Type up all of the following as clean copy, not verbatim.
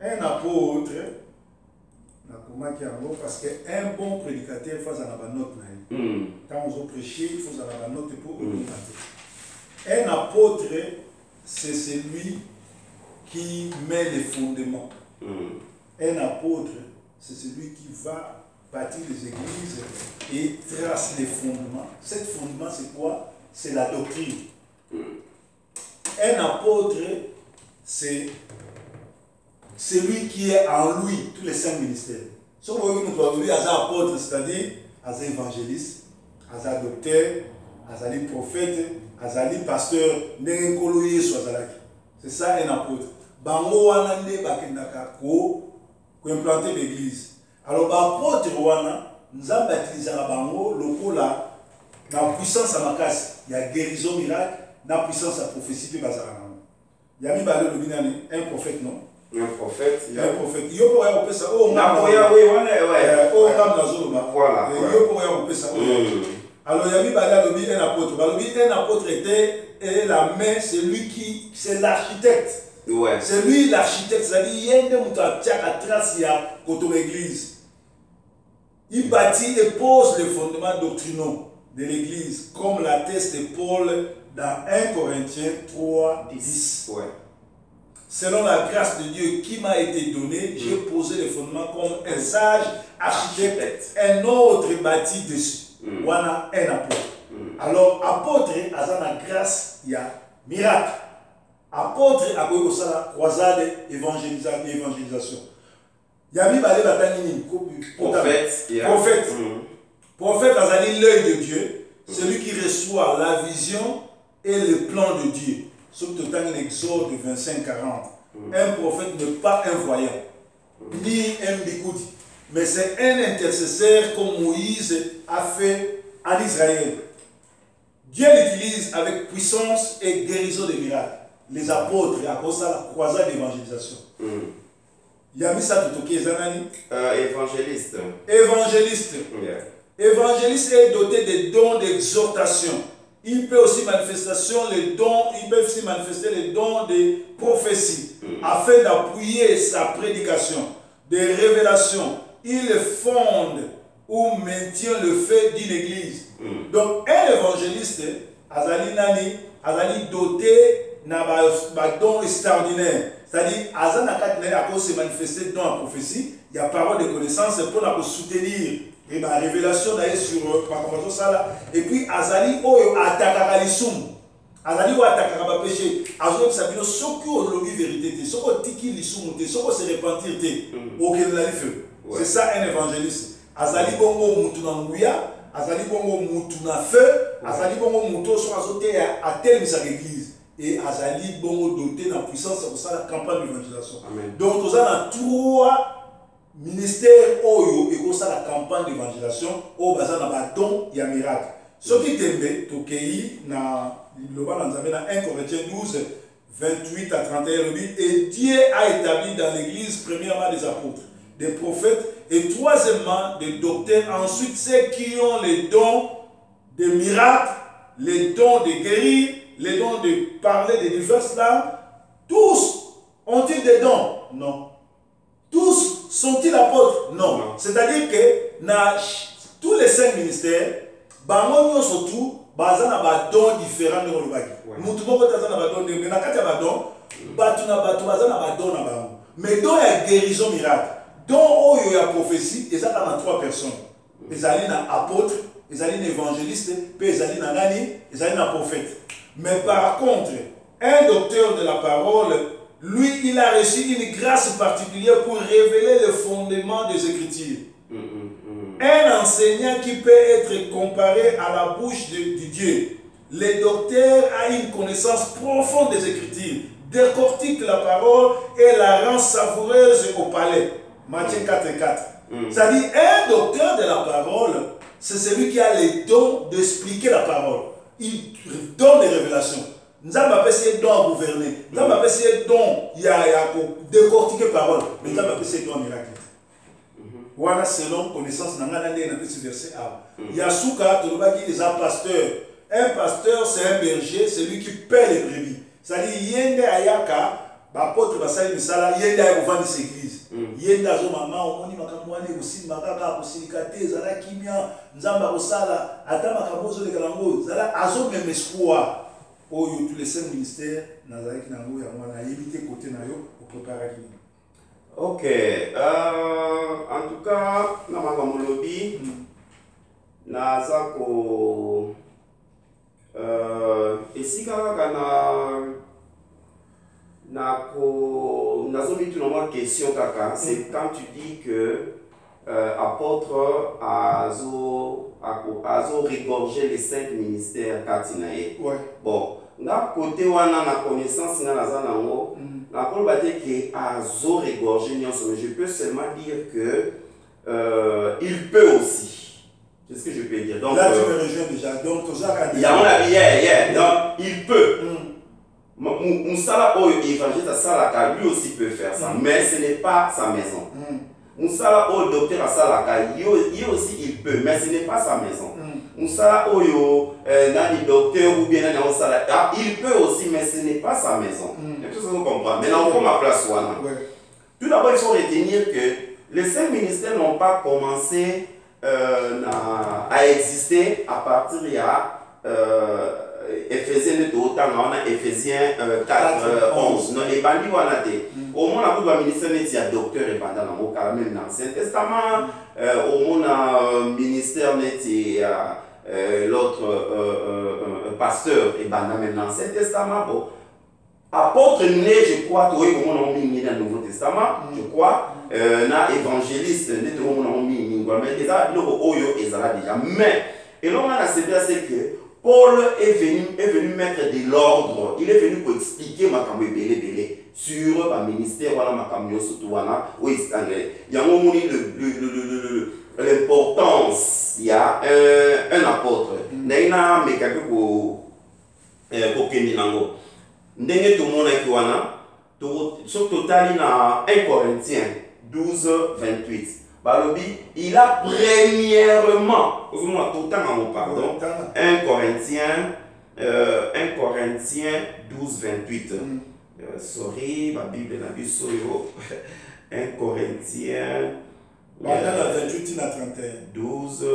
Un apôtre, parce qu'un bon prédicateur, il faut avoir une note. Quand on veut prêcher, il faut avoir une note pour augmenter. Un apôtre, c'est celui qui met les fondements. Un apôtre, c'est celui qui va bâtir les églises et trace les fondements. Ces fondements, c'est quoi? C'est la doctrine. Un apôtre, c'est celui qui est en lui, tous les 5 ministères. Si vous voyez que nous avons un apôtre, c'est-à-dire un évangéliste, un docteur, un prophète, un pasteur, c'est ça un apôtre. Bango wana nde bakendaka ko implanter l'église. Alors l'apôtre wana nzambe atilisaka bango lokola na puissance à makasi, il y a guérison miracle, na puissance à prophétie pe bazala nango. Ya mibale lobi nani un prophète non? Un prophète. Un prophète. Yo pour ya opesa o ngam. Oui, ouais. O ngam na zoloba. Voilà. Yo pour ya opesa o. Alors ya mibale lobi un apôtre. Balobi un apôtre était la main, c'est lui qui c'est l'architecte. Ouais. C'est lui l'architecte, c'est-à-dire il y a une trace de l'église. Il bâtit et pose les fondements doctrinaux de l'église, comme l'atteste de Paul dans 1 Corinthiens 3, 10. Ouais. Selon la grâce de Dieu qui m'a été donnée, j'ai posé les fondements comme un sage architecte, un autre bâti dessus. Voilà un apôtre. Alors, apôtre, à la grâce, il y a miracle. Apôtre, à la croisade évangélisation. Il y a mis prophète. Prophète. Prophète, à l'œil de Dieu, celui qui reçoit la vision et le plan de Dieu. Sauf que tu as un exode 25-40. Un prophète n'est pas un voyant, ni un bigoudi, mais c'est un intercesseur comme Moïse a fait en Israël. Dieu l'utilise avec puissance et guérison des miracles. Les apôtres, à cause de la croisade d'évangélisation. Il y a mis ça tout ok, Zanani? Évangéliste. Évangéliste. Yeah. Évangéliste est doté des dons d'exhortation. Il peut aussi manifester les dons de prophétie afin d'appuyer sa prédication, des révélations. Il fonde ou maintient le fait d'une église. Donc, un évangéliste, azali doté d'un don extraordinaire. C'est-à-dire, à cause de se manifester dans la prophétie, il y a parole de connaissance pour soutenir et ma révélation d'ailleurs sur ça. Et puis, Azali, attaquera les sommes. Azali, attaquera le péché. Azali, ça veut dire ce qui est la vérité, ce qui est les sommes, ce qui se repentir, c'est ça un évangéliste. Azali, bongo, moutuna mouya, Azali, bongo, moutuna feu, Azali, bongo, mouto, sur azoté à telle mise à l'église. Et Azali, bongo, doté dans la puissance pour ça la campagne d'évangélisation. Donc, nous avons 3 ministère oyo et ça la campagne d'évangélisation au bazar na don il y a miracle ce qui tembe tokei na loba na 1 Corinthiens 12 28 à 31 et Dieu a établi dans l'église premièrement des apôtres, des prophètes et troisièmement des docteurs, ensuite ceux qui ont les dons de miracles, les dons de guérir, les dons de parler de diverses langues. Tous ont-ils des dons? Non. Tous sont-ils apôtres? Non. C'est-à-dire que dans tous les 5 ministères, bango surtout, bazana ba dons différents de l'obagi. Mutu moko tazana ba dons, mais na kati ba dons, batu na batu bazana ba dons na bango. Mais dons ya guérison miracle, dons oyo ya prophétie, et ça dans 3 personnes. Ezali na apôtre, ezali na évangéliste, puis ezali na nani, ezali na prophète. Mais par contre, un docteur de la parole, lui, il a reçu une grâce particulière pour révéler le fondement des Écritures. Un enseignant qui peut être comparé à la bouche du Dieu. Le docteur a une connaissance profonde des Écritures, décortique la parole et la rend savoureuse au palais. Matthieu 4:4. C'est-à-dire, un docteur de la parole, c'est celui qui a les dons d'expliquer la parole. Il donne des révélations. Nous avons essayé de gouverner. Nous avons essayé de décortiquer parole. Mais nous avons essayé de miracle. Voilà selon connaissance. Dans ce verset A. Yasuka, tu les pasteur. Un pasteur, c'est un berger, c'est lui qui paie les brebis. C'est-à-dire, Yende Ayaka, apôtre basali misala yenda ya kovandisa église yenda azo mama omoni makambo wana ekosimba kaka kosilika te ezala kimia nzambe akosala ata makambo ozolekala yango ezala azomema espoir oyo tous les 5 ministères nazalaki nango yango wana ayebi te kote na yo opreparaki nini. Ok, en tout cas na makambo lobi naza ko esika kaka nazo mitu na mwa question kaka, c'est quand tu dis que apôtre azo régorger les 5 ministères katinae. Ouais. Bon, na côté wana na connaissance nga naza nango na koloba te ke azo régorger nyonso, mais je peux seulement dire que il peut aussi. C'est ce que je peux dire. Donc là tu me rejoins déjà. Donc tout ça il y a mon avis, donc il peut. Moussala Oyo évangéliste Salaka, lui aussi peut faire ça, mais ce n'est pas sa maison. Moussala Oyo docteur Salaka, lui aussi il peut, mais ce n'est pas sa maison. Moussala Oyo nani docteur ou bien nani Salaka, il peut aussi, mais ce n'est pas sa maison. Tout ça vous comprenez. Maintenant on prend ma place Wana. Tout d'abord il faut retenir que les 5 ministères n'ont pas commencé à exister à partir de Ephésiens Ephésiens 4, 11. Non, les bandits au moins la ministère est docteur et pendant même dans l'Ancien Testament, au moins ministère l'autre pasteur et pendant même dans l'Ancien Testament. Bon, apôtre né, je crois, au moins on mis dans le Nouveau Testament, je crois, na évangéliste, mais déjà. Mais et là on a c'est que Paul est venu mettre de l'ordre. Il est venu pour expliquer makambo belé sur le ministère voilà makambo surtout voilà oui c'est anglais. Il y a l'importance. Il y a un apôtre. Naina mekabe ko keni nango. Ndenge tout monde qui wana sur total na 1 Corinthiens 12 28. Balobi, il a premièrement, pardon, 1 Corinthiens 12, 28. Sorry, ma Bible n'a vu ça. 1 Corinthiens 12,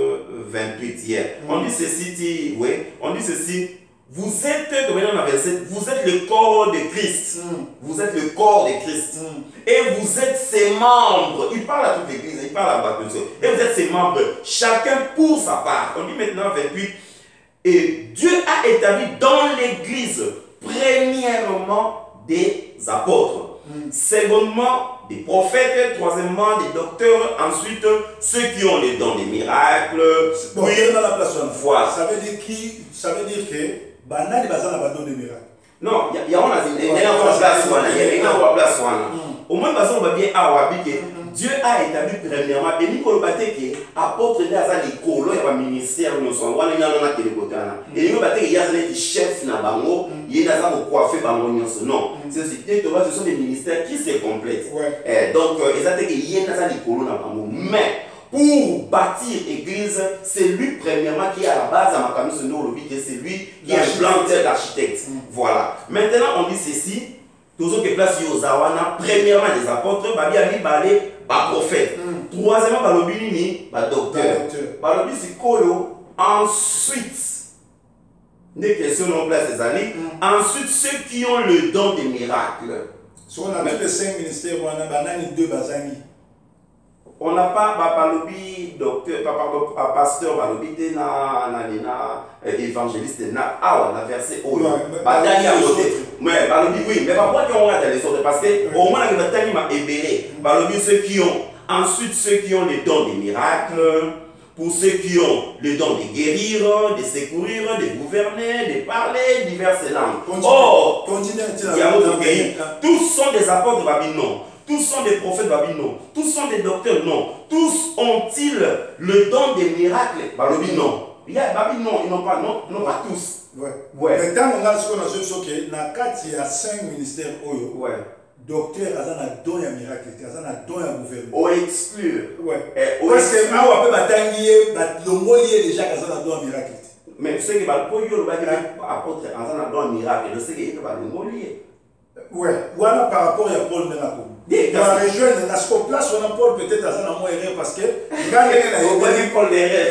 28 hier. On dit ceci, oui, on dit ceci. Vous êtes le corps de Christ. Vous êtes le corps de Christ. Et vous êtes ses membres. Il parle à toute l'église, il parle à Baptiste. Et vous êtes ses membres. Chacun pour sa part. On dit maintenant 28. Et Dieu a établi dans l'église, premièrement, des apôtres. Secondement, des prophètes. Troisièmement, des docteurs. Ensuite, ceux qui ont les dons des miracles. Bon, oui, dans la place. Voilà. Ça veut dire qui? Ça veut dire que banani bazana ba don de miracle. Non, il y a on a dit il y a une place wana, il y a une place wana. Au moins bazon ba bien awabi que Dieu a établi premièrement et Nicole Bateke apôtre de azali likolo ya ba ministère no so wana nyana na kele kotana. Et Nicole Bateke ya zali chef na bango, yena za ko coiffer bango nyonso. Non, ce sont des ministères qui se complètent. Donc ezateke yena za likolo na bango. Mais pour bâtir l'église, c'est lui premièrement qui est à la base à Makamis Ndolobi, c'est lui qui est le planteur l'architecte. Voilà. Maintenant, on dit ceci, toujours que place Yozawana, premièrement des apôtres, Babi Ali Balé, prophète. Troisièmement, Balobi Nini, docteur. Balobi Sikolo, ensuite, des questions en place des années, ensuite ceux qui ont le don des miracles. Si on a tous les 5 ministères, on a banani 2 bazani. On n'a pas balobi docteur pasteur balobi évangéliste na on a versé au badali à côté mais balobi oui mais pourquoi on a les autres parce que au moins la batali m'a ébélé balobi ceux qui ont ensuite ceux qui ont les dons des miracles pour ceux qui ont le don de guérir, de secourir, de gouverner, de parler diverses langues. Il y a d'autres pays. Tous sont des apôtres Babi non. Tous sont des prophètes Babylone, tous sont des docteurs, non. Tous ont-ils le don des miracles? Babi non. Il y a Babylone, ils n'ont pas, non, pas tous. Mais quand on a ce qu'on a dit, il y a 5 ministères. Docteur, il y a un don de miracle, il y a un don de gouvernement. On exclut. Parce que moi, on peut batailler, le mot est déjà un don de miracle. Mais ce qui va le apôtre, un don de miracle, je sais qu'il va le mot lié. Ouais, voilà par rapport à Paul Nenako. Dans la région, il a place où Paul peut-être à un erreur parce que Paul l'erreur.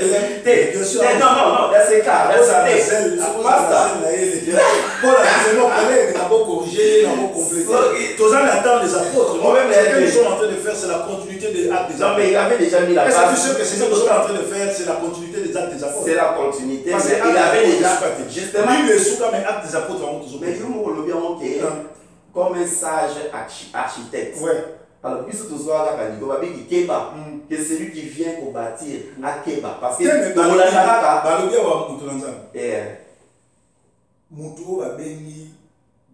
Non, dans ces cas, Paul a dit non, il a beau corriger, il a beau compléter. Tous en attendent les apôtres. Ce que nous sommes en train de faire, c'est la continuité des actes des apôtres. Non, mais il avait déjà mis la base. Est-ce que ce que nous sommes en train de faire, c'est la continuité des actes des apôtres? C'est la continuité. Parce qu'il avait déjà. Justement, lui, le souka, mais actes des apôtres, mais je me bien comme un sage architecte. Ouais. Alors, puisque tout ça, Keba, que c'est lui qui vient pour bâtir à Keba. Parce que Moutou va béni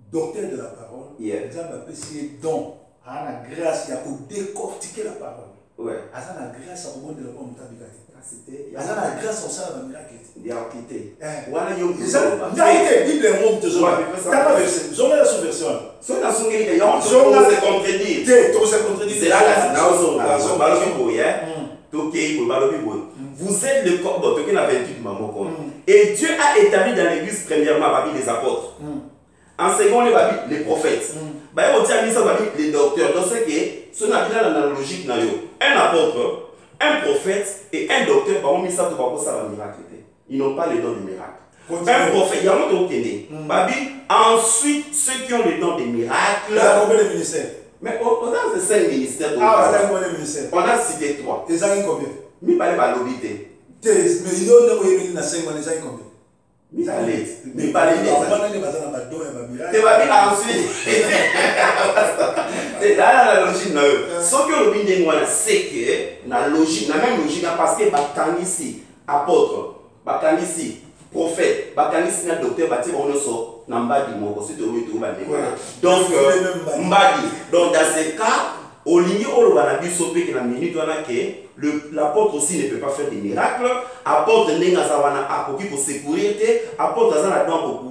docteur de la parole. Il a apprécié don. Il a la grâce, il a décortiquer la parole. Ouais. Il a la grâce à rebondir de la parole. Il a la la grâce au sein de la miracle. Il a quitté. Voilà, il a été Bible et monde de Zola. Tu n'as pas versé. Zola est sous version. Zola est sous version. Zola se contredit. C'est là vous êtes le corps de la 28 maman. Et Dieu a établi dans l'église premièrement les apôtres. En second, les prophètes. Les docteurs. Donc, c'est que ce n'est pas l'analogie. Un apôtre, un prophète et un docteur, ils n'ont pas le don de miracle. Un prophète, il y a un autre qui ensuite, ceux qui ont le don de miracle. Il y a combien de ministères? Mais on a 5 ministères. On a cité 3. Les années combien? Mais pas les lobité. Mais il y a 5 les années combien? Mais pas les ensuite. C'est là la logique. Ce que le c'est que la logique, la même logique, parce que ici, apôtre, ici, prophète, ici, docteur, donc dans ces cas, au ligne où la minute l'apôtre aussi ne peut pas faire des miracles. Apôtre n'a pour sécurité, apôtre n'a pour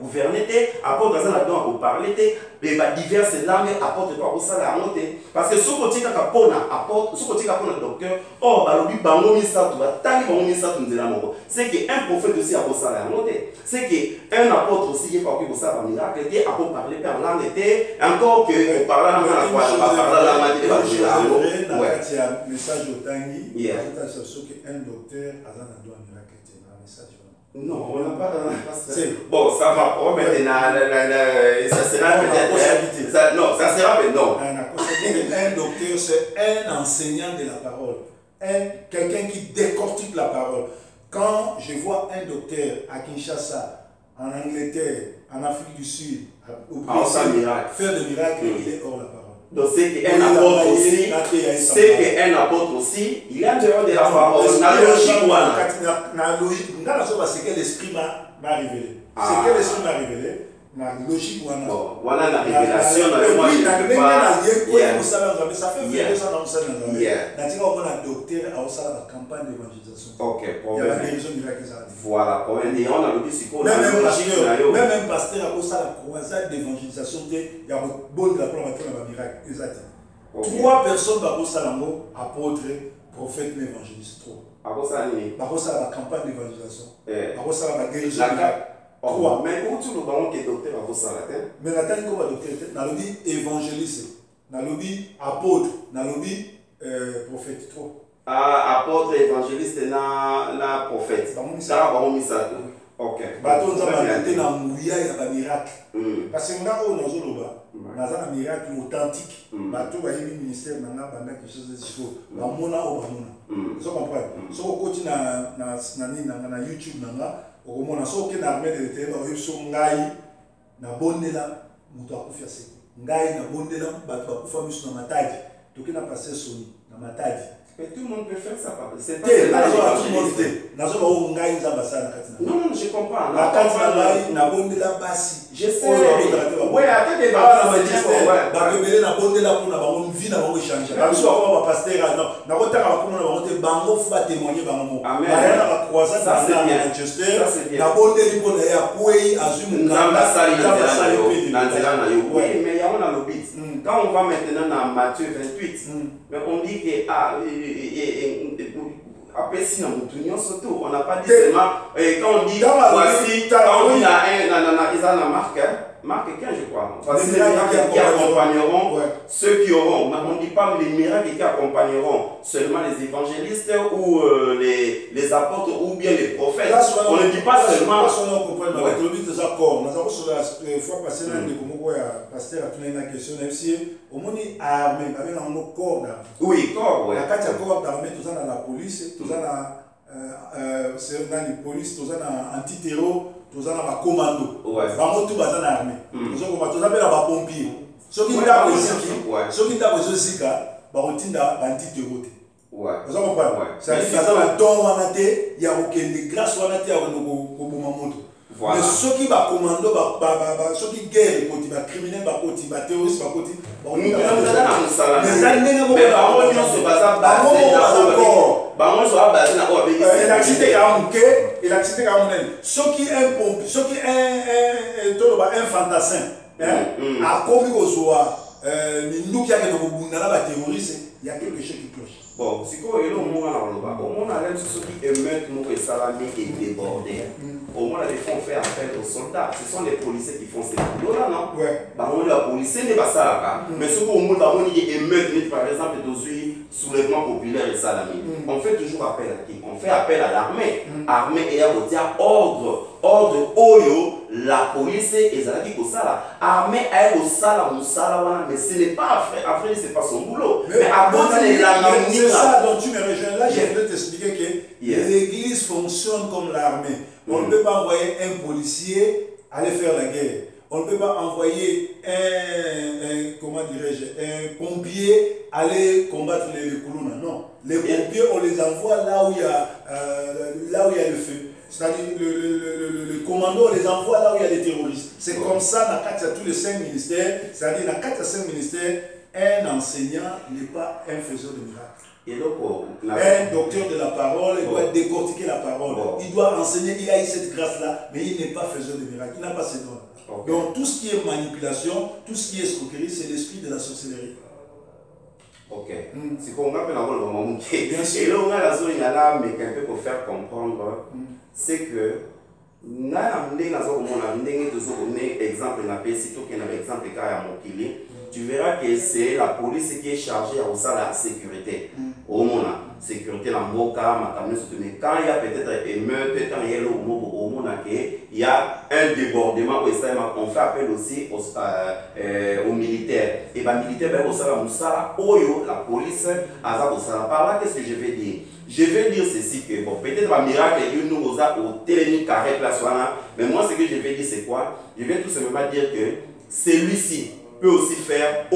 gouverner, apôtre n'a pour parler, mais diverses langues, apôtre doit aussi la monter. Parce que ce côté qui apôtre, ce côté qui a docteur, oh, c'est qu'un prophète aussi a pour ça la monter. C'est qu'un apôtre aussi est pas pour ça un miracle, à pour parler par langue, encore que parler la langue. Yeah. Un docteur a un message. Non, on n'a pas. Bon, ça va pas maintenant. Ça sera peut-être. Non, ça sera peut-être non. Un docteur, c'est un enseignant de la parole. Quelqu'un qui décortique la parole. Quand je vois un docteur à Kinshasa, en Angleterre, en Afrique du Sud, au Brésil, faire des miracles, il est hors la parole. Donc c'est qu'un apôtre aussi, il est en dehors de la parole. La logique, c'est que l'esprit m'a révélé. C'est que l'esprit m'a révélé. La logique, voilà la révélation. Ça fait 22 ans dans le Sénat. On a docteur à la campagne d'évangélisation. Ok, il y a la guérison miracle. Voilà, et on a le discours. Même un pasteur a la croisade d'évangélisation. Il y a un bon de la planète dans le miracle. 3 personnes par Salambo, apôtres, prophètes, évangélistes. 3. La campagne d'évangélisation. La guérison miracle. Mais où tu le ballon qui est docteur à vos salades? Mais la taille comme docteur, dans le dit évangéliste, dans le dit apôtre, dans le dit prophète. Apôtre, évangéliste, na prophète. Ça va on ça. Ok. Bateau nous a été dans mouilla il y a un miracle. Parce que nous avons un miracle authentique. Bateau va y avoir un ministère maintenant pendant quelque chose de différent. Bamona ou bamona. Vous comprenez? Si on continue na YouTube nanga. Au moment où on a armé de l'État, on a eu son ngai, na bondela, mutu akufia seko. Ngai na bondela, batu akufa misu na matadi. Donc on a passé soni na matadi. Mais tout le monde peut faire ça. C'est pas tout le monde fait. Nazo ba o ngai za basana katina. Non, je comprends. La katina ngai na bondela basi. Je sais. Ouais, attends des ba kebele na bondela pour na bango vie na bango changer. Ba biso ba pasteur non. Na kotaka ba kuna na bango te bango fu ba témoigner bango. Amen. Ba na ba croisade ça c'est bien. Manchester. Na bondeli pour na ya kwei azumu ngamba sali na nzela na yo. Oui, mais il y a on a le bit. Quand on va maintenant dans Matthieu 28, mais on dit que après si surtout on n'a pas dit seulement quand on dit voici quand on dit la marque Marc 15, je crois. Voici les miracles qui accompagneront ceux qui auront. On ne dit pas les miracles qui accompagneront seulement les évangélistes ou les apôtres ou bien les prophètes. On ne dit pas seulement. On comprend des accords. Nous avons sur la fois passée, pasteur a tourné une question. Au monde armé, avec un corps d'armée. Oui, corps, oui. Quand il y a corps d'armée, tout ça dans la police, tout ça dans la police, tout ça dans l'antiterror. Tous en a commando. Bango tout bazan armé. Tous en commando. Tous en a pompier. Ceux qui n'ont pas zika, barotinda bandit de route. Vous comprenez? C'est-à-dire que dans le don wanate, il y a aucune grâce wanate à Mamoto. Mais ceux qui ba commando, ceux qui guerre, ba criminel, ba koti, ba terroriste, ba koti. Mais ceux qui un fantassin, a commis aux oies, nous qui avons terroriste, il y a quelque chose qui cloche. Bon, si on a ceux qui émettent nous salami et débordés. Au moins, les fonds fait appel aux soldats. Ce sont les policiers qui font ces boulot-là, non? La police n'est pas ça. Mais ce qu'on émeute, par exemple, soulèvement populaire et salami. On fait toujours appel à qui? On fait appel à l'armée. Armée et à ordre. Ordre Oyo, la police et Zalaki Kosala. Armée a au sala, mais ce n'est pas après, c'est pas son boulot. Mais à c'est ça dont tu me rejoins là, je voulais t'expliquer que l'église fonctionne comme l'armée. On ne peut pas envoyer un policier aller faire la guerre. On ne peut pas envoyer un pompier aller combattre les colonnes. Non. Les pompiers, on les envoie là où il y a le feu. C'est-à-dire le commando, on les envoie là où il y a des terroristes. C'est comme ça, dans tous les 5 ministères. C'est-à-dire dans 4 à 5 ministères, un enseignant n'est pas un faiseur de miracles. Et donc, un docteur de la parole, il doit décortiquer la parole. Il doit enseigner, il a eu cette grâce-là, mais il n'est pas faiseur de miracles. Il n'a pas ces dons. Donc tout ce qui est manipulation, tout ce qui est escroquerie, c'est l'esprit de la sorcellerie. Ok. C'est qu'on appelle un rôle vraiment mouqué. Et là, on a la zone là, mais qu'un peu pour faire comprendre, c'est que nous avons exemple, tu verras que c'est la police qui est chargée à la sécurité. Au monde, sécurité la moka, mais quand il y a peut-être émeute, quand il y a un débordement, on fait appel aussi aux militaires. Et les militaires, la police, par là, qu'est-ce que je vais dire? Je vais dire ceci que, bon, peut-être un miracle, il nous a au télénique carré place, mais moi, ce que je vais dire, c'est quoi? Je vais tout simplement dire que celui-ci peut aussi faire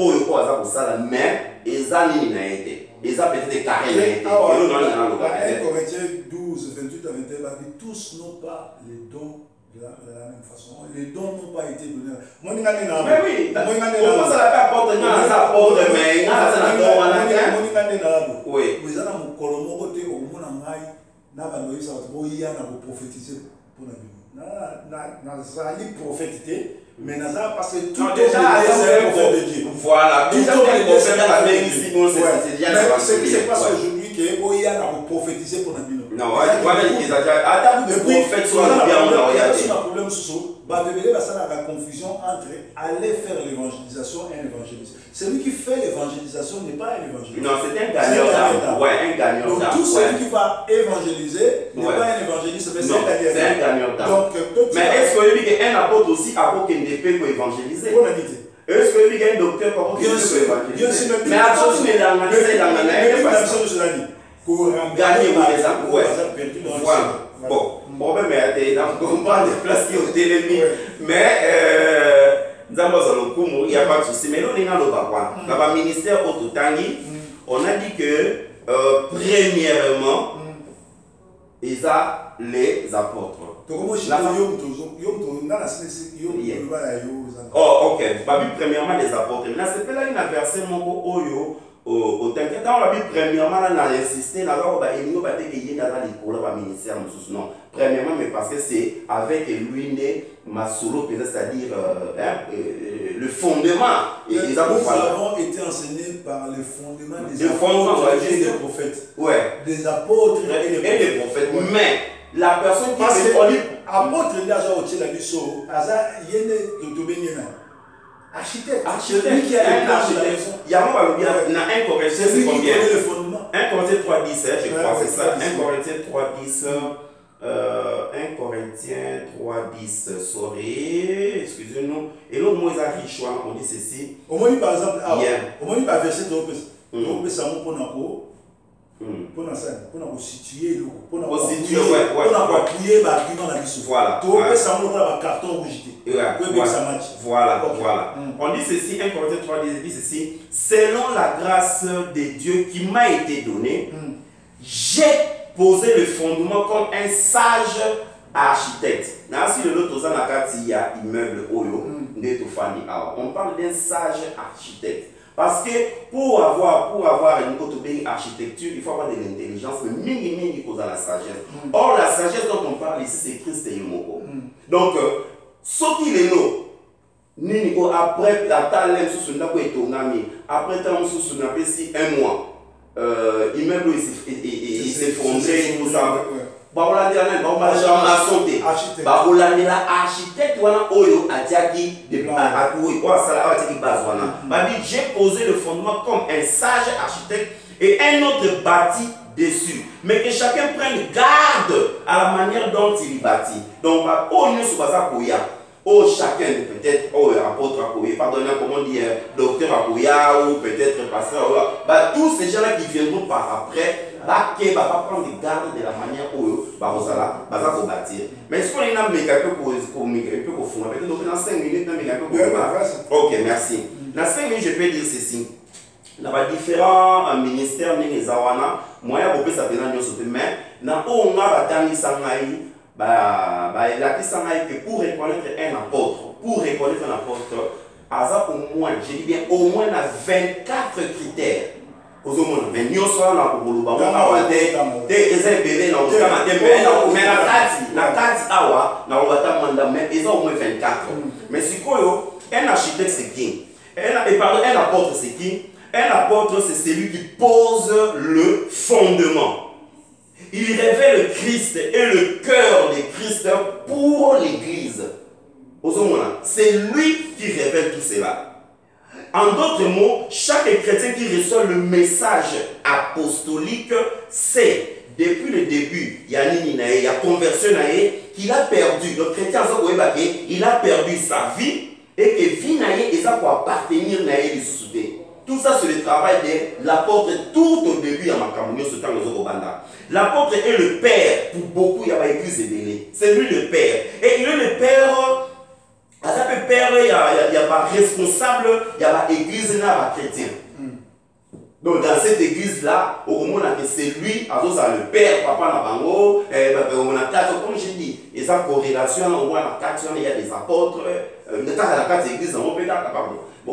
mais ils ont été. Ils ont peut-être des carrés. Corinthiens 12, 28 à 21, tous n'ont pas les dons de la même façon. Les dons n'ont pas été donnés. Mais oui, comment ça la apporte? Ça apporte, mais il y a un don. Oui. Vous avez un colomo côté au monde en maille, n'a pas de ça, vous y a prophétiser pour la vie. N'a prophétisé. Mais Nazar, parce que tout déjà, c'est un prophète de Dieu. Voilà, tout le prophète avait ici, mais ce qui se passe aujourd'hui, que Oya a prophétisé pour la vie. Non, voilà, il y a des prophètes sur la vie. Il y a un problème sous la confusion entre aller faire l'évangélisation et un évangéliste. Celui qui fait l'évangélisation n'est pas un évangéliste. Non, c'est un gagnant d'âme. Ouais, un gagnant d'âme. Donc tout celui qui va évangéliser n'est pas un évangéliste, mais c'est un gagnant d'âme. Mais est-ce que un apôtre aussi a pour qu'il n'ait pas pour évangéliser? Est-ce que lui a un docteur pour évangéliser? Bien sûr, mais apôtre, il a gagner les âmes. Voilà. Bon, problème est dans le combat des places qui ont été ennemies. Mais il n'y a pas de souci. Mais là, on est dans le ministère Ototangi. On a dit que, premièrement, ils ont les apôtres. Oh, ok. Premièrement, les apôtres. Mais là, c'est là une verset au t'inquiète, on a vu premièrement, on a insisté, on a dit qu'il y a des ministères. Non, premièrement, mais parce que c'est avec lui, ma solo, c'est-à-dire le fondement. Nous avons été enseignés par le fondement des apôtres et des prophètes. Ouais. Des apôtres et des prophètes. Mais la personne qui est apôtre nde aza kotiela biso aza ye nde tobenge na architecte. Celui qui a un architecte. Il y a un Corinthiens, c'est combien? 1 Corinthiens 3:10, je crois, c'est ça. 1 Corinthiens 3:10. 1 Corinthiens 3:10. Sorry, excusez-nous. Et l'autre mot est riche, on dit ceci. Au moins, par exemple, au moins, par verset de l'Opus, pour nous situer, pour nous appuyer l'argument dans l'issue. Voilà. Carton rejeté. Voilà. On dit ceci, 1 Corinthiens 3:10 dit ceci: selon la grâce de Dieu qui m'a été donnée, j'ai posé le fondement comme un sage architecte. Si le autre il y a immeuble Oyo, on parle d'un sage architecte. Parce que pour avoir une architecture, il faut avoir de l'intelligence, mais mini cause à la sagesse. Or, la sagesse dont on parle ici, c'est Christ et Yomoko. Donc, ce qu'il est là, après la taille après un mois, immeuble il s'est fondé, tout ça. J'ai posé le fondement comme un sage architecte et un autre bâti dessus, mais que chacun prenne garde à la manière dont il bâtit. Donc, chacun peut-être apôtre Akoya, pardonnez comment dire, docteur Akoya ou peut-être pasteur, tous ces gens-là qui viendront par après, va prendre garde de la manière où va bâtir. Mais est-ce qu'on a un peu pour peut-être dans 5 minutes, ok, merci. Dans 5 minutes, je peux dire ceci. Il y a différents ministères, moi, je peux mais on a que pour reconnaître un apôtre, au moins, je dis bien au moins 24 critères. Mais nous sommes là pour nous mais si un architecte c'est qui? Un apôtre c'est qui? Un apôtre c'est celui qui pose le fondement. Il révèle le Christ et le cœur de Christ pour l'Église. C'est lui qui révèle tout cela. En d'autres mots, chaque chrétien qui reçoit le message apostolique sait depuis le début, il y a conversion qu'il a perdu. Le chrétien il a perdu sa vie et que vie est pour appartenir à lui. Tout ça, c'est le travail de l'apôtre tout au début à Makamounio, ce temps de l'apôtre est le père pour beaucoup, il y a l'église de c'est lui le père. Et il est le père. À ça peut père, il y a pas responsable, il y a pas église, il y a pas chrétien. Donc dans cette église là, au moment où c'est lui, le père, papa Nabango, comme je dis, il y a une corrélation, au moins il y a des apôtres,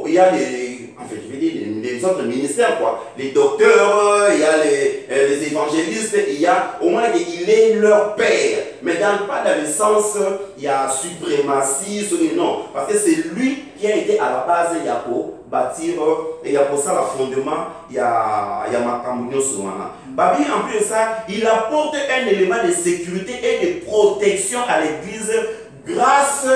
il y a les autres ministères, quoi. Les docteurs, il y a les évangélistes, il y a au moins il est leur père. Mais pas dans le sens, il y a suprématie, non. Parce que c'est lui qui a été à la base, il y a pour bâtir, et il y a pour ça le fondement, il y a Makamounio Soumana. Babi, en plus de ça, il apporte un élément de sécurité et de protection à l'église grâce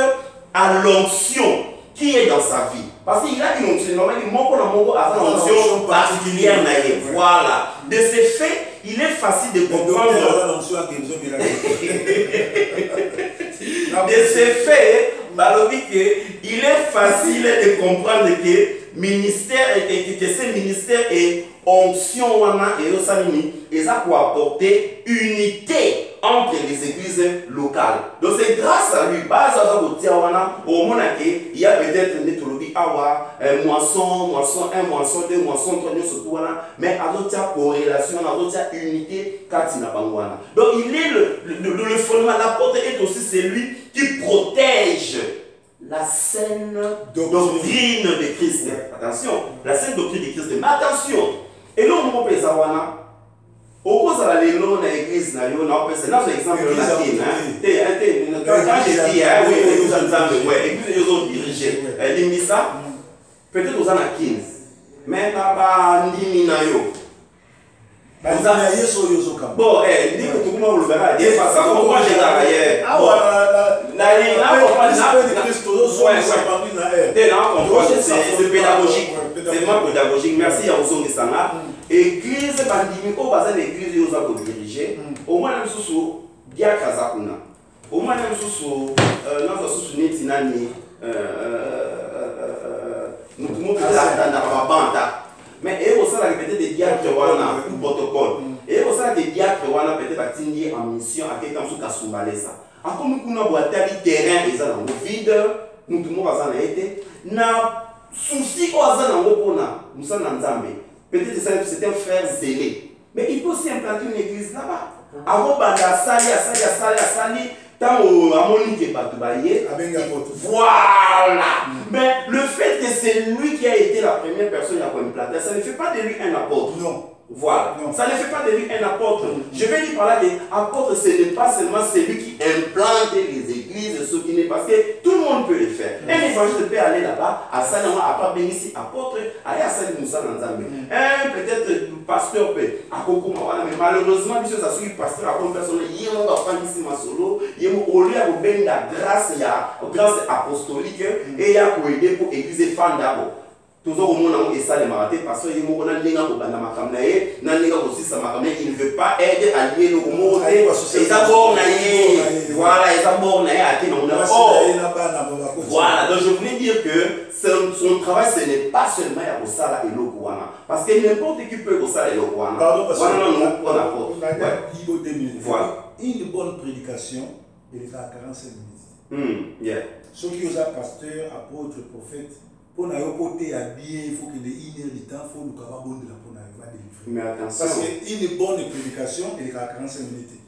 à l'onction qui est dans sa vie. Parce qu'il a une onction, normalement, a une onction particulière. Voilà. De ce fait, il est facile de comprendre. De ce fait, il est facile de comprendre que ce ministère est onction et ça pour apporter unité entre les églises locales. Donc c'est grâce à lui, au moment il y a peut-être une moisson 1, moisson 2, moisson 3, mais à d'autres corrélation, à d'autres unité. Donc il est le fondement, l'apôtre est aussi celui qui protège la saine doctrine de Christ. Attention, la saine doctrine de Christ. Mais attention, et là on peut savoir, au cause de la lélo dans l'église, c'est un exemple de la Chine. Quand j'ai dit, oui, l'église, ils ont dirigé. Ils disent ça, peut-être aux années 15. Mais pas Ndimi Nayo. Bon, ndenge tokoma kolobaka de façon pourquoi j'ai travaillé c'est pédagogique, c'est vraiment pédagogique. Merci à Ozongisanga. Église bandimi au bazar l'église yo za ko diriger au moins même sous diacre zakuna au moins même sous dans sous neti nani nous peut la na banda mais et au ça la peut-être des diacres wana protocole et au ça des diacres wana peut-être batindi en mission à quelqu'un sous kasumbalesa a comme kuna boatali terrain et ça dans le vide nous tout le monde bazar na été na souci au azar na ngopona musa na nzambe. Peut-être que c'est un frère zélé. Mais il peut aussi implanter une église là-bas. Avant Banda Sali, tant à Monique Batoubaye. Voilà. Mais le fait que c'est lui qui a été la première personne à implanter, ça ne fait pas de lui un apôtre. Non. Voilà. Non. Ça ne fait pas de lui un apôtre. Je vais dire par là que apôtre, ce n'est pas seulement celui qui implante les églises, ceux qui n'est parce que tout le monde peut le faire. Un évangile peut aller là-bas, à Salama, à pas bénir ici, apôtre, aller à Salim Moussa Nanzambe. Un peut-être pasteur peut, à Koko Mawana, mais malheureusement, puisque ça suit pasteur à comme personne, il y a un enfant ici, ma solo, il y a au lieu de la grâce, il y a grâce apostolique, et il y a pour aider pour égliser fan d'abord. Toujours au monde et ça les marathés parce qu'il il ne veut pas aider à lier le monde et voilà voilà donc je voulais dire que son travail ce n'est pas seulement à Osala et Lokuana parce que n'importe qui peut Osala et Lokuana voilà une bonne prédication il est à 45 minutes ceux qui ont un pasteur apôtre prophète. Pour nous côté habillé, il faut qu'il ait 1 heure de temps, il faut nous avoir bon de la pour nous délivrer. Mais attention. Parce qu'une bonne prédication, elle est à 45 minutes.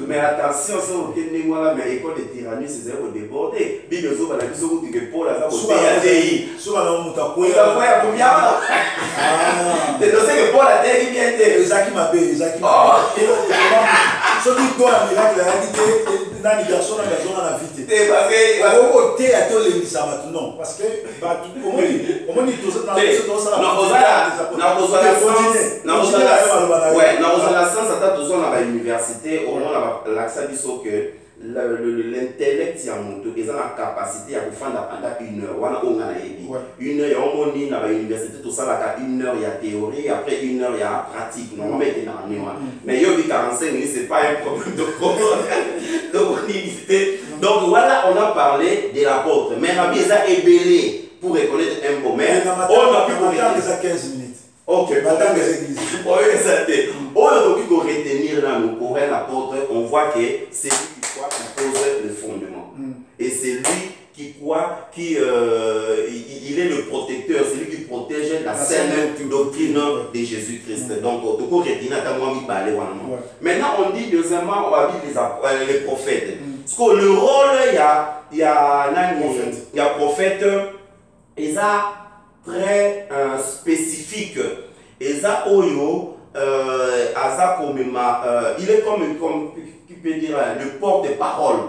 Mais attention, si on est mais l'école de tyrannie, c'est zéro débordé. Bible zo bana biso ko que Paul aza ko TADI. Souvent on t'a quoi combien? Tu sais que Paul a dit bien été. Isaac m'a payé, Isaac m'a payé. Ce qui doit miracle la réalité dans les garçons dans la zone à la vitesse. C'est parce que au côté à tous les misabat non parce que comment dit tout ça dans ça la sens à tout ça dans l'université au moins l'accès dit que l'intellect y a monté ils ont la capacité à faire pendant 1 heure wana on a dit 1 heure on dit dans l'université tout ça là 1 heure il y a théorie après 1 heure il y a pratique normalement il dans mais il y a 45 minutes c'est pas un problème de université donc voilà on a parlé de l'apôtre mais on a bien ça ébélé pour reconnaître un mot mais on a pu attendre 15 minutes. Ok, maintenant les églises. On a pu retenir là pour un apôtre, on voit que c'est lui qui croit qui pose le fondement. Et c'est lui qui croit qu'il il est le protecteur, c'est lui qui protège la saine doctrine de Jésus-Christ. Donc, on retenir à moi maintenant, on dit deuxièmement, on va dire les prophètes. Parce que le rôle, il y a prophète, ils ont très spécifique. Et ça, Oyo, il est comme qui peut dire le porte-parole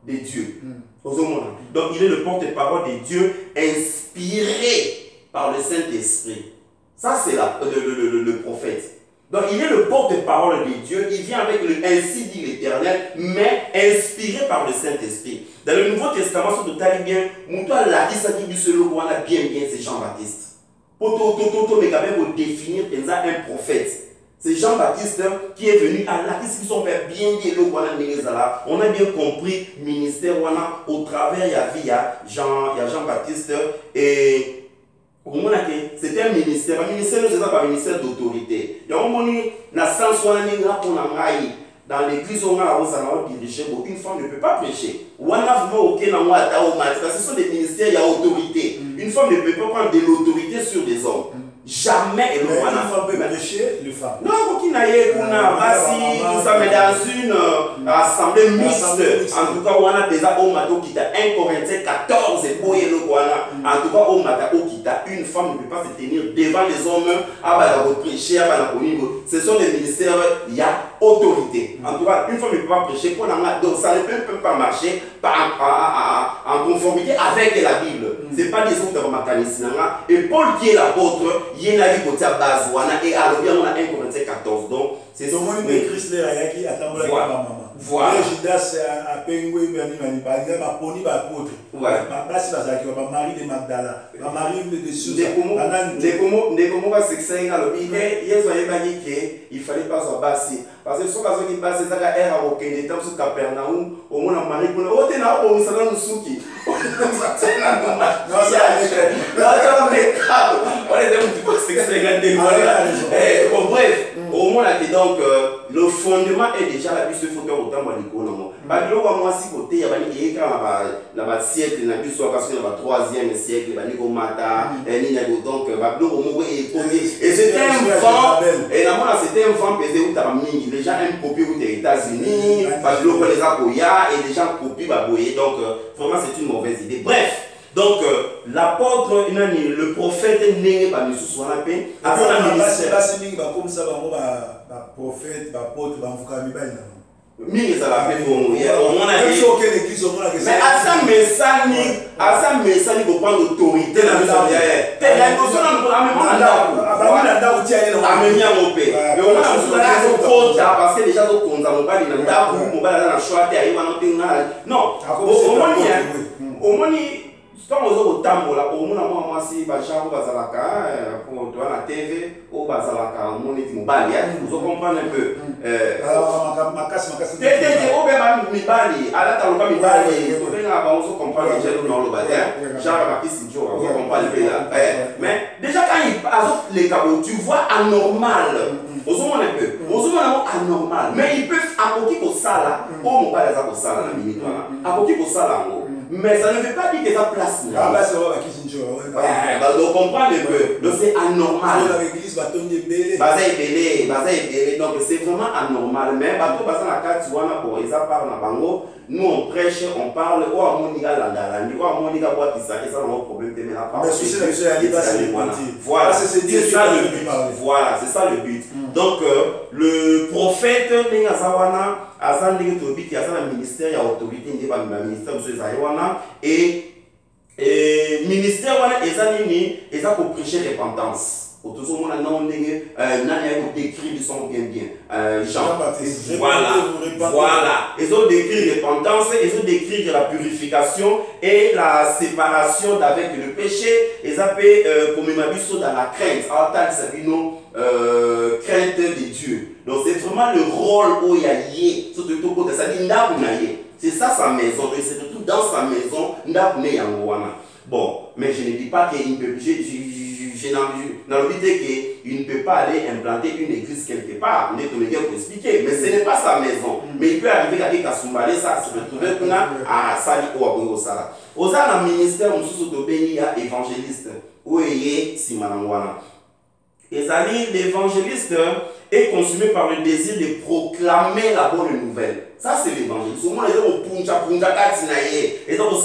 de Dieu. Donc, il est le porte-parole de Dieu inspiré par le Saint-Esprit. Ça, c'est le prophète. Donc, il est le porte-parole de Dieu. Il vient avec le ainsi dit l'Éternel, mais inspiré par le Saint-Esprit. Dans le Nouveau Testament, c'est tout à bien. Moutoua l'a dit, ça dit, bien, c'est Jean-Baptiste. Pour définir un prophète. C'est Jean-Baptiste qui est venu à la qui sont fait bien dit on a bien compris ministère au travers il y a Jean-Baptiste et c'était un ministère c'est pas un ministère d'autorité. Il y a un moment na sens dans l'église on a dirigé une femme ne peut pas prêcher. Ce sont des ministères il y a autorité. Une femme ne peut pas prendre de l'autorité sur des hommes. Jamais une femme peut prêcher les femmes. Non, qui n'a eu nous sommes dans une assemblée mixte. En tout cas, on a déjà qui a 1 Corinthiens 14 et en tout cas, on a une femme ne peut pas se tenir devant les hommes à prêcher. Ce sont des ministères, il y a autorité. En tout cas, une femme ne peut pas prêcher. Donc, ça ne peut pas marcher en conformité avec la Bible. Ce n'est pas des autres mécanismes. Et Paul qui est l'apôtre, il y a une base et alors on a 1 Corinthiens 14 donc C'est tout le monde est Chrysler ayaki atambola avec maman. Voilà. Judas a pengwe mani banga ba poni ba pote. Basi bazaki ba Marie de Magdala, ba Marie de Sousa. Ndeko va sexer à l'obi et yeso yebani ke il fallait pas so basi parce que so bazo ki basi zaka era au Kenya tam su Capernaum au mona Marie kuna o te na o misala nusuki. Non ça là mais on est un petit peu sexer gandé bon bref au moins là donc le fondement est déjà la puce faut autant moi l'icône moi ba lo wa moi si côté ya bani e ka na ba siècle na puce parce que na ba 3e siècle bani ko mata ni na donc ba lo mo et c'était un vent et là moi c'était un vent pesé où t'as mis les gens aiment copier aux États-Unis ba lo les akoya et les gens copient ba boyer donc vraiment c'est une mauvaise idée. Bref, donc l'apôtre le prophète n'est pas mis sous la paix avant la ministère comme ça ba prophète ba apôtre ba mvuka mibali na mingi ça la paix pour nous on a dit que l'église on a que mais à ça message pour prendre autorité dans la vie tel la notion dans mais on a contre parce que déjà au konza mobali na ndaku mobali na choix te ayiwa na tinga non au moins quand on tambola au moins moi si ba chambre bazalaka pour toi la TV au bazalaka mon est mobali vous comprenez un peu makasi tete o be ba mibali ala ta lo ba mibali to venga ba on comprendre déjà dans le bataille genre ba kisi jo on comprend le là mais déjà quand il les cabos tu vois anormal ozomona un peu ozomona anormal mais ils peuvent akoki ko sala o mobali za ko sala na minute wana akoki ko sala ngo mais ça ne veut pas dire que ça place là bah c'est va kisi jo bah donc comprendre un peu donc c'est anormal dans l'église ba tonye belé baza ebele donc c'est vraiment anormal mais bato baza na kati wana pour eza par na bango nous on prêche on parle o amonika landalandi o amonika kwa kisaki ça n'a problème de la parole mais si c'est la voilà c'est ça le but voilà c'est ça le but donc le prophète ndenge azawana aza ndenge tobiki aza na ministère ya autorité nde ba ministère so ezali wana et ministère wana eza nini eza ko prêcher repentance autour mon nom ndenge nani ko décrit son bien Jean voilà ils ont décrit repentance ils ont décrit la purification et la séparation d'avec le péché ils appellent comme mabiso dans la crainte en tant que sabino crainte de Dieu. Donc c'est vraiment le rôle où il y a lié surtout côté ça dit c'est ça sa maison et c'est tout dans sa maison bon mais je ne dis pas qu'il ne peut il ne peut pas aller implanter une église quelque part on est pour expliquer mais ce n'est pas sa maison mais il peut arriver à Kasumbalé ça se retrouver à Sali ou à Bongo Sala aux un ministère on sous béni à évangéliste où est Simanangwana. Et l'évangéliste est consumé par le désir de proclamer la bonne nouvelle. Ça, c'est l'évangéliste. Au moins, les gens ont punja punja katsinaye. Les gens ont